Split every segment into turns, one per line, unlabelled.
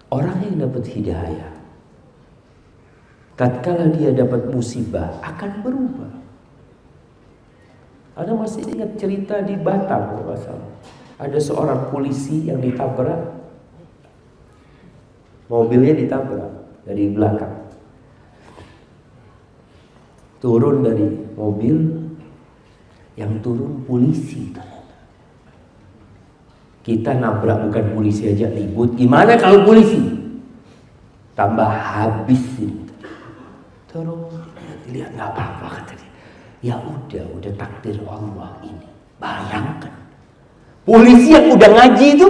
Orang yang dapat hidayah, tatkala dia dapat musibah, akan berubah. Anda masih ingat cerita di Batam, kalau nggak salah. Ada seorang polisi yang ditabrak, mobilnya ditabrak dari belakang. Turun dari mobil, yang turun polisi. Kita nabrak bukan polisi aja ribut, gimana kalau polisi? Tambah habis ini. Terus lihat nggak apa-apa kata dia. Ya udah takdir Allah ini. Bayangkan, polisi yang udah ngaji itu,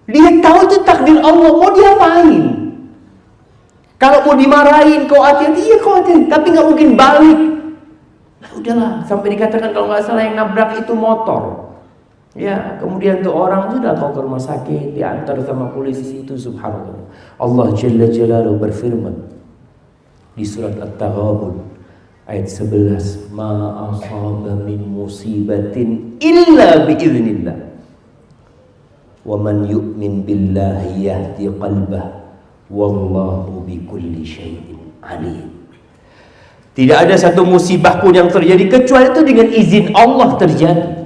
dia tahu itu takdir Allah, mau diapain? Kalau mau dimarahin, kau hati-hati, iya kau hati-hati, tapi nggak mungkin balik. Nah, udahlah, sampai dikatakan kalau nggak salah yang nabrak itu motor. Ya, kemudian tuh orang sudah mau ke rumah sakit, diantar sama polisi itu, subhanallah. Allah Jalla Jalaluhu berfirman di surat At-Taghabun ayat 11, ma asaba min musibatin illa biiznillah wa man yu'min billahi yahdi qalbah wallahu bikulli syai'in alim. Tidak ada satu musibah pun yang terjadi kecuali itu dengan izin Allah terjadi.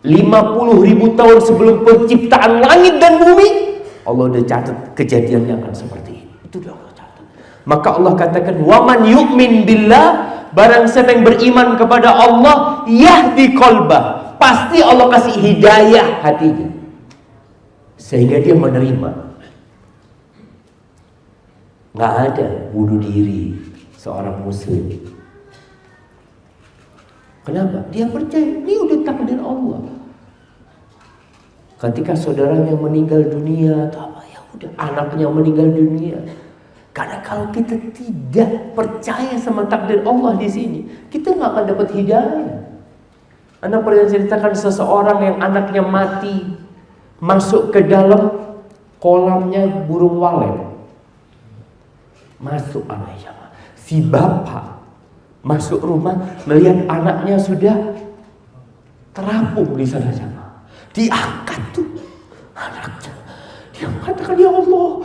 50.000 tahun sebelum penciptaan langit dan bumi, Allah udah catat kejadiannya akan seperti ini. Itu udah Allah catat. Maka Allah katakan, waman yu'min billah, barang siapa yang beriman kepada Allah, yahdi qalbah, pasti Allah kasih hidayah hatinya, sehingga dia menerima. Nggak ada bunuh diri seorang muslim. Kenapa? Dia percaya ini udah takdir Allah. Ketika saudaranya meninggal dunia atau apa, ya udah anaknya meninggal dunia. Karena kalau kita tidak percaya sama takdir Allah di sini, kita nggak akan dapat hidayah. Anda pernah ceritakan seseorang yang anaknya mati, masuk ke dalam kolamnya burung walet. Masuk anaknya, si bapak masuk rumah melihat anaknya sudah terapung di sana. Diangkat tuh anaknya, dia mengatakan ya Allah,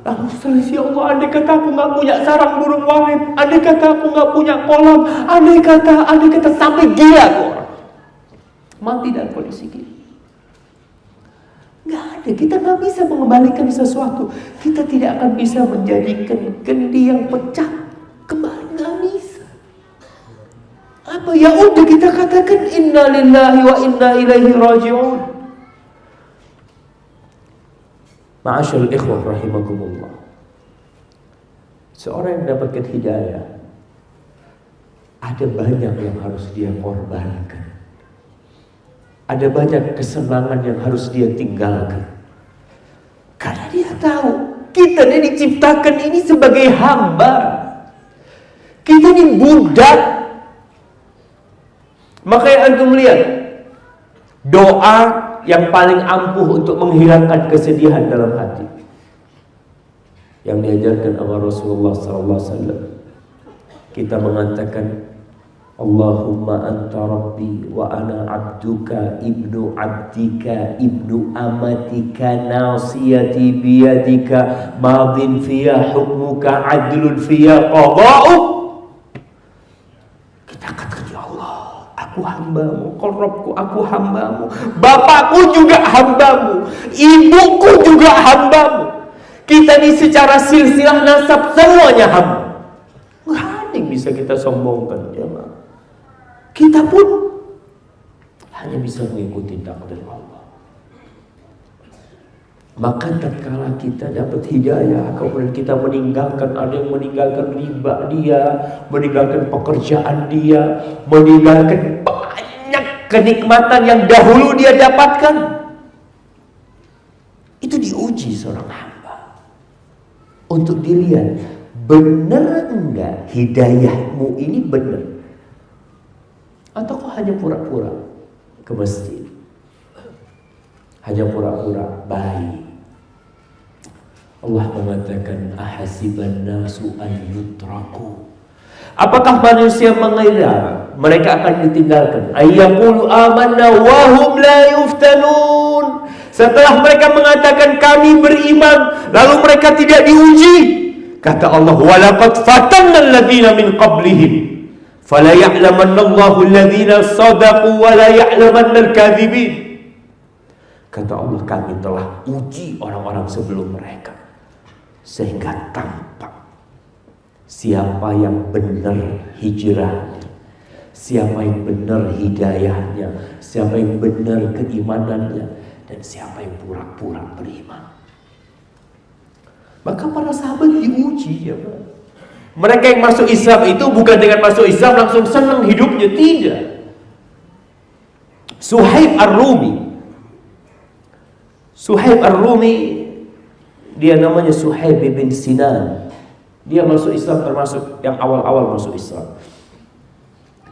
lalu selesai, ya Allah, andai kata aku nggak punya sarang burung walet, andai kata aku nggak punya kolam, andai kata sampai gila tuh orang mati dalam kondisi gila. Nggak ada, kita nggak bisa mengembalikan sesuatu, kita tidak akan bisa menjadikan kendi yang pecah kembali, nggak bisa. Apa ya udah kita katakan inna lillahi wa inna ilaihi raji'un. Ma'asyarul ikhwah rahimakumullah, seorang yang mendapatkan hidayah, ada banyak yang harus dia korbankan, ada banyak kesenangan yang harus dia tinggalkan, karena dia tahu kita ini diciptakan ini sebagai hamba, kita ini budak. Makanya antum lihat doa yang paling ampuh untuk menghilangkan kesedihan dalam hati yang diajarkan oleh Rasulullah SAW. Kita mengatakan Allahumma anta rabbi wa ana abduka ibnu abdika ibnu amatika nasiyati biyadika madin fiya hukmuka adlun fiya qada'uk. Kita katakan ya Allah, aku hambamu, Robku, aku hambamu, bapakku juga hambamu, ibuku juga hambamu. Kita ini secara silsilah nasab semuanya hamba. Nggak ada yang bisa kita sombongkan, ya Ma. Kita pun hanya bisa mengikuti takdir Allah. Maka tatkala kita dapat hidayah, kemudian kita meninggalkan, ada yang meninggalkan riba dia, meninggalkan pekerjaan dia, meninggalkan banyak kenikmatan yang dahulu dia dapatkan, itu diuji seorang hamba untuk dilihat benar enggak hidayahmu ini benar, atau kok hanya pura-pura ke masjid, hanya pura-pura baik. Allah mengatakan ahasiban nasu an yutraku Apakah manusia mengira mereka akan ditinggalkan? Ayyaqulu amanna wa hum la yuftanun. Setelah mereka mengatakan kami beriman, lalu mereka tidak diuji. Kata Allah, walaqad fatanna alladziina min qablihim fala ya'lamanna Allahu alladziina shadaqu wa la ya'lamanna al-kadzibin. Kata Allah, kami telah uji orang-orang sebelum mereka sehingga tampak siapa yang benar hijrahnya, siapa yang benar hidayahnya, siapa yang benar keimanannya, dan siapa yang pura-pura beriman. Maka para sahabat diuji, ya Pak. Mereka yang masuk Islam itu bukan dengan masuk Islam langsung senang hidupnya, tidak. Suhaib Ar-Rumi, dia namanya Suhaib bin Sinan. Dia masuk Islam termasuk yang awal-awal masuk Islam.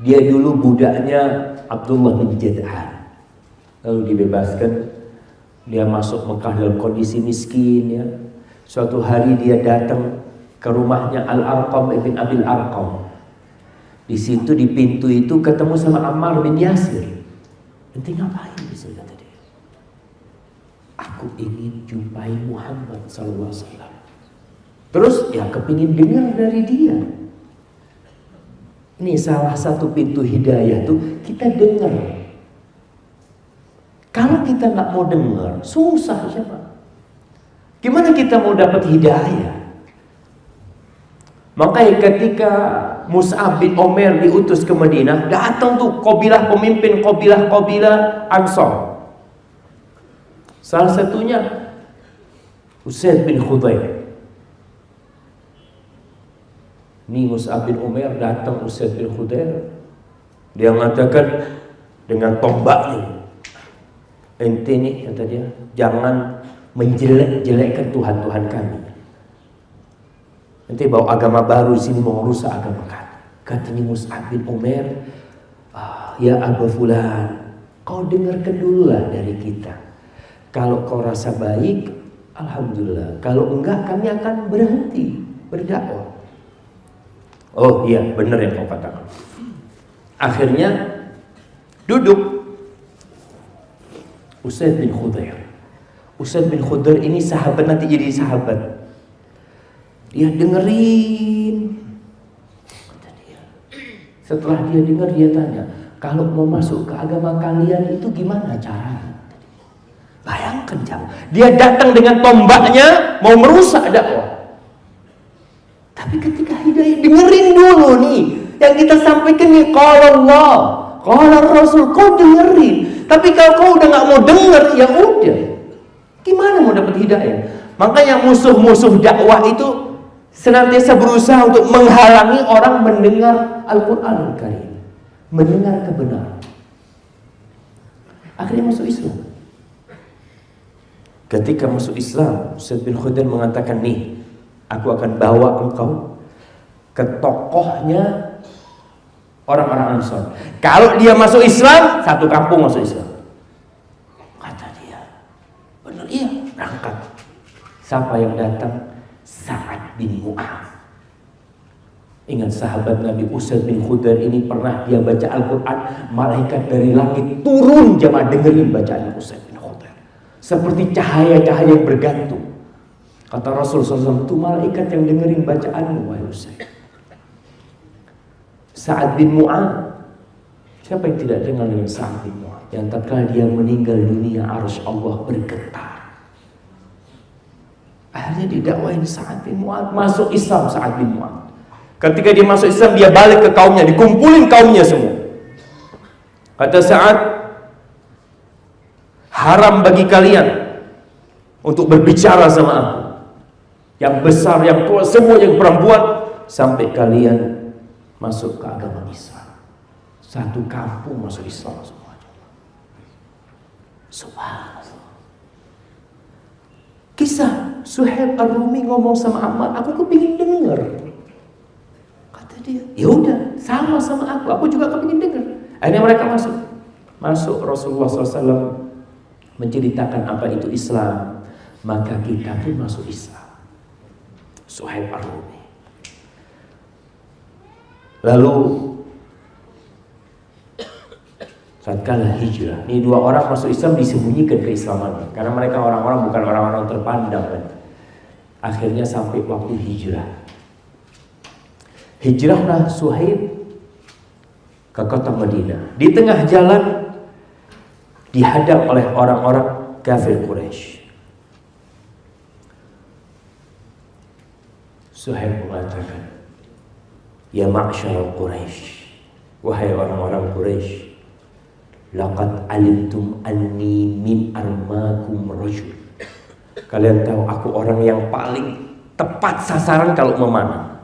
Dia dulu budaknya Abdullah bin Jad'an, lalu dibebaskan. Dia masuk Mekah dalam kondisi miskin, ya. Suatu hari dia datang ke rumahnya Al-Arqam ibn Abil Arqam. Di situ di pintu itu ketemu sama Ammar bin Yasir. Ente ngapain di sini, kata dia? Aku ingin jumpai Muhammad sallallahu alaihi wasallam. Terus ya kepingin dengar dari dia. Ini salah satu pintu hidayah tuh, kita dengar. Kalau kita nggak mau dengar, susah siapa? Gimana kita mau dapat hidayah? Makanya ketika Mus'ab bin Umair diutus ke Madinah, datang tuh pemimpin kabilah Ansar. Salah satunya Usaid bin Khudair. Ini Mus'ab bin Umair datang Usaid bin Khudair. Dia mengatakan dengan tombaknya, ente nih, kata dia, jangan menjelek-jelekkan Tuhan kami. Nanti bawa agama baru di sini mau merusak agama kami. Katanya Mus'ab bin Umair, ya Abu Fulan, kau dengarkan dulu lah dari kita. Kalau kau rasa baik, alhamdulillah. Kalau enggak, kami akan berhenti berdakwah. Oh iya, benar yang kau katakan. Akhirnya duduk Usaid bin Khudair. Usaid bin Khudair ini sahabat, nanti jadi sahabat. Dia dengerin. Setelah dia dengar, dia tanya, kalau mau masuk ke agama kalian itu gimana caranya? Bayangkan jam, dia datang dengan tombaknya mau merusak dakwah. Tapi ketika hidayah, dengerin dulu nih yang kita sampaikan nih, qala Allah, qala Rasul, kau dengerin. Tapi kalau kau udah nggak mau denger, ya udah, gimana mau dapat hidayah? Makanya musuh-musuh dakwah itu senantiasa berusaha untuk menghalangi orang mendengar Al-Quran Karim, mendengar kebenaran. Akhirnya masuk Islam. Ketika masuk Islam, Usaid bin Khudair mengatakan, nih, aku akan bawa engkau ke tokohnya orang-orang Ansar. Kalau dia masuk Islam, satu kampung masuk Islam. Kata dia, benar, iya, berangkat. Siapa yang datang? Sa'ad bin Mu'adz. Ingat sahabat Nabi Usaid bin Khudair ini pernah dia baca Al-Quran, malaikat dari langit turun jamaah dengerin bacaan Usaid bin Khudair, seperti cahaya-cahaya yang bergantung. Kata Rasul SAW, itu malaikat yang dengerin bacaanmu, wahai Usaid. Sa'ad bin Mu'adz, siapa yang tidak dengar dengan Sa'ad bin Mu'adz? Yang tatkala dia meninggal dunia, arsy Allah bergetar. Akhirnya didakwain Sa'ad bin Mu'adz, masuk Islam Sa'ad bin Mu'adz. Ketika dia masuk Islam, dia balik ke kaumnya, dikumpulin kaumnya semua. Kata Sa'ad, haram bagi kalian untuk berbicara sama aku, yang besar, yang tua, semua yang perempuan, sampai kalian masuk ke agama Islam. Satu kampung masuk Islam semuanya. Subhanallah. Kisah Suhaib Ar-Rumi ngomong sama Ammar, aku kepingin dengar. Kata dia, ya udah, sama aku juga kepingin dengar. Akhirnya mereka masuk. Rasulullah SAW menceritakan apa itu Islam, maka kita pun masuk Islam. Suhaib Ar-Rumi. Lalu tatkala hijrah, ini dua orang masuk Islam disembunyikan keislaman karena mereka orang-orang bukan orang-orang terpandang kan. Akhirnya sampai waktu hijrah. Hijrahlah Suhaib ke kota Madinah. Di tengah jalan dihadap oleh orang-orang kafir Quraisy. Suhaib mengatakan, "Ya ma'syar Quraisy, wahai orang-orang Quraisy, laqad alimtum anni min armakum rajul." Kalian tahu aku orang yang paling tepat sasaran kalau memanah.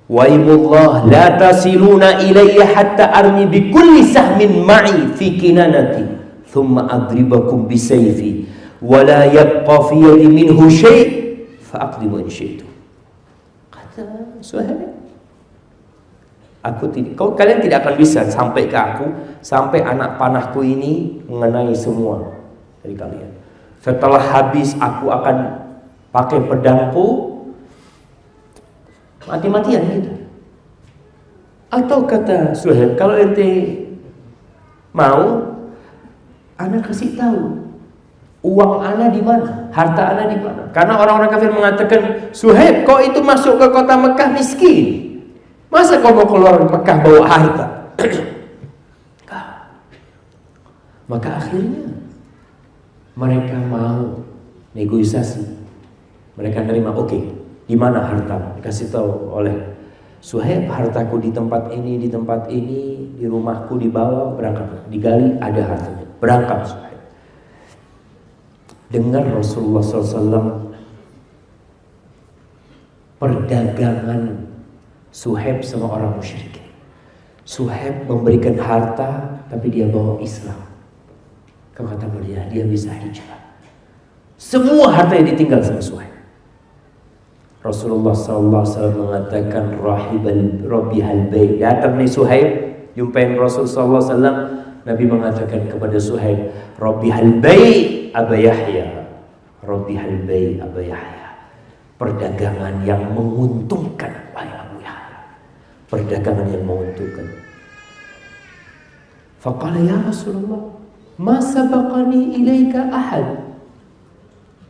Wa imullah la tasiluna ilayya hatta armi bi kulli sahmin ma'i fi kinanati thumma adribakum bi sayfi wa la yabqa fi yadi minhu shay' fa aqdimu in syi'tu. Kata Suhaib, kalian tidak akan bisa sampai ke aku sampai anak panahku ini mengenai semua dari kalian. Setelah habis aku akan pakai pedangku mati-matian gitu. Atau kata Suhaib, kalau ente mau, ana kasih tahu uang ana di mana, harta ana di mana. Karena orang-orang kafir mengatakan, Suhaib, kau itu masuk ke kota Mekah miskin, masa kau mau keluar Mekah bawa harta? Maka akhirnya mereka mau negosiasi. Mereka nerima, oke, di mana harta? Dikasih tahu oleh Suhaib, hartaku di tempat ini, di tempat ini, di rumahku dibawa, berangkat, digali ada hartanya, berangkat Suhaib. Dengar Rasulullah SAW perdagangan Suhaib sama orang musyrik. Suhaib memberikan harta, tapi dia bawa Islam. Kata dia bisa hijrah. Semua harta yang ditinggal sama Suhaib. Rasulullah SAW mengatakan Rabihal Bay. Datang nih Suhaib, jumpain Rasulullah SAW. Nabi mengatakan kepada Suhaib, Rabihal Bay Aba Yahya, Rabihal Bay Aba Yahya. Perdagangan yang menguntungkan, wahai Abu Yahya. Perdagangan yang menguntungkan. Faqala ya Rasulullah, ma sabaqani ilaika ahad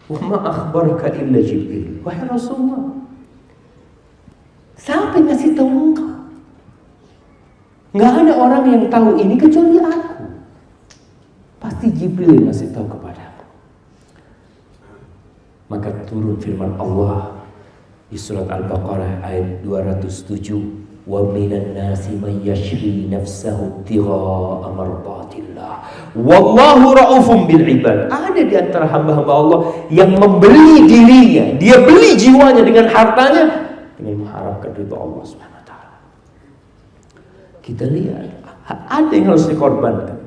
wa ma akhbaraka illa Jibril. Wahai Rasulullah, siapa yang ngasih tahu engkau? Nggak ada orang yang tahu ini kecuali aku. Pasti Jibril yang ngasih tahu kepadaku. Maka turun firman Allah di surat Al-Baqarah ayat 207. Wa minan nasi man yashri nafsahu ibtigha'a mardatillah wallahu raufum bil ibad. Ada di antara hamba-hamba Allah yang membeli dirinya, dia beli jiwanya dengan hartanya dengan mengharapkan ridha Allah Subhanahu wa taala. Kita lihat ada yang harus dikorbankan.